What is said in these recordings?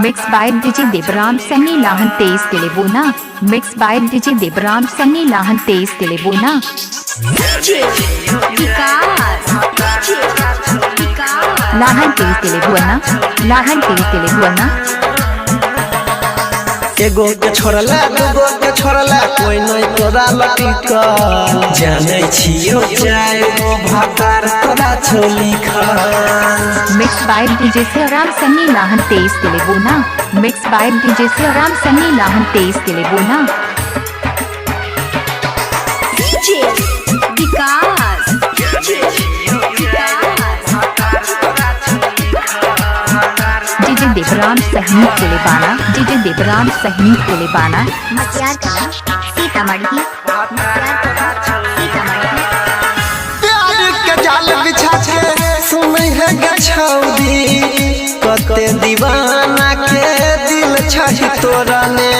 Mixed by DJ Devram Sani Lahan Teis Telebona. Mixed by DJ Devram Sani Lahan Teis Telebona. Lahan Teis Telebona. Lahan Teis Telebona. एगो के छोड़ला दूगो के छोड़ला कोई नहीं तोरा लटिका जाने छियो जाए वो भाकार तोरा छोली खा Mixed by DJ Devram Sani Lahan Teis Telebona. Mixed by DJ Devram Sani Lahan Teis Telebona. DJ Devram Sani Telebana. DJ Devram Sani Telebana. मसियार कला सीतामढ़ी प्यार के जाल बिछा के सुनै है गछौदी कते दीवाना के दिल छही तोरा ने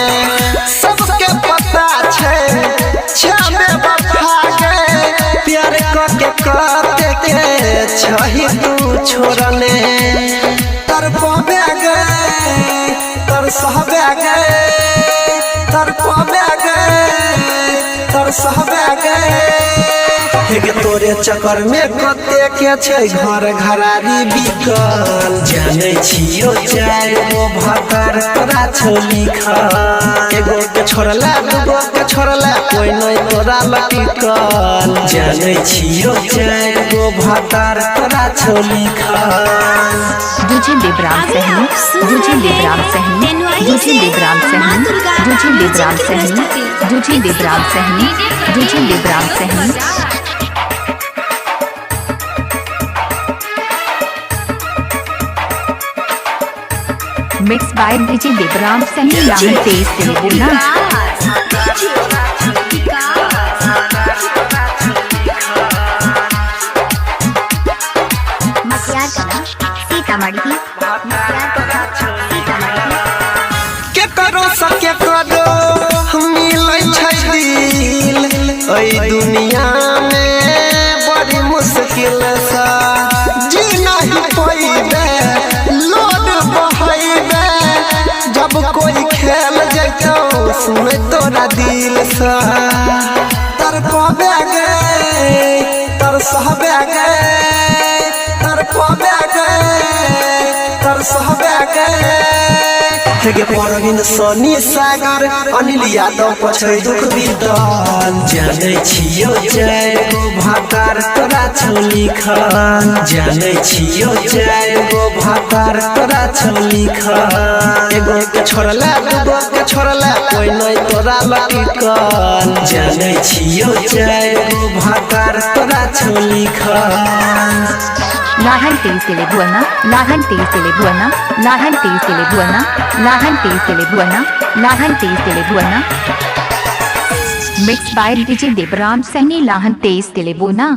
सबके पता छै छबे वफा के प्यार के कते के छही तू छोड़ने तर पावे गए तर सहबे गए तर पावे गए तर सहबे गए हेगे तोरे चक्कर में कते के छै घर घरारी बिकल जाने छियो जाए वो भाकर तोरा छोली खा एगो के छोड़ला दूगो के छोड़ला कोई नहीं तोरा लटिकल जाने छियो जाए वो भाकर तोरा छोली खा DJ Devram Sani. DJ Devram Sani. DJ Devram Sani. DJ Devram Sani. DJ Devram Sani. DJ Devram Sani. Mixed by DJ Devram Sani Lahan Teis Telebona. मसियार कला सीतामढ़ी के करो सके करो मिलै छै दिल एई दुनिया में बड़ी मुश्किल सा जी नहीं पइबे लोड बहइबे जब कोई खेल जइतो सुन तोरा दिल सा तर पावे गए तर सहबे गए तर पावे गए तर सहबे गए हेगे परवीन सोनी सागर अनिल यादव पछै दुख बितल जाने छियो जाए वो भाकार तोरा छोली खा जाने छियो जाए वो भाकार तोरा छोली खा एगो के छोड़ला दूगो के छोड़ला कोई नहीं तोरा लटिकल जाने छियो जाए वो भाकार तोरा छोली खा Lahan Teis Telebona. Lahan Teis Telebona. Lahan Teis Telebona. Lahan Teis Telebona. Lahan Teis Telebona. Mixed by DJ Devram Sani Lahan Teis Telebona.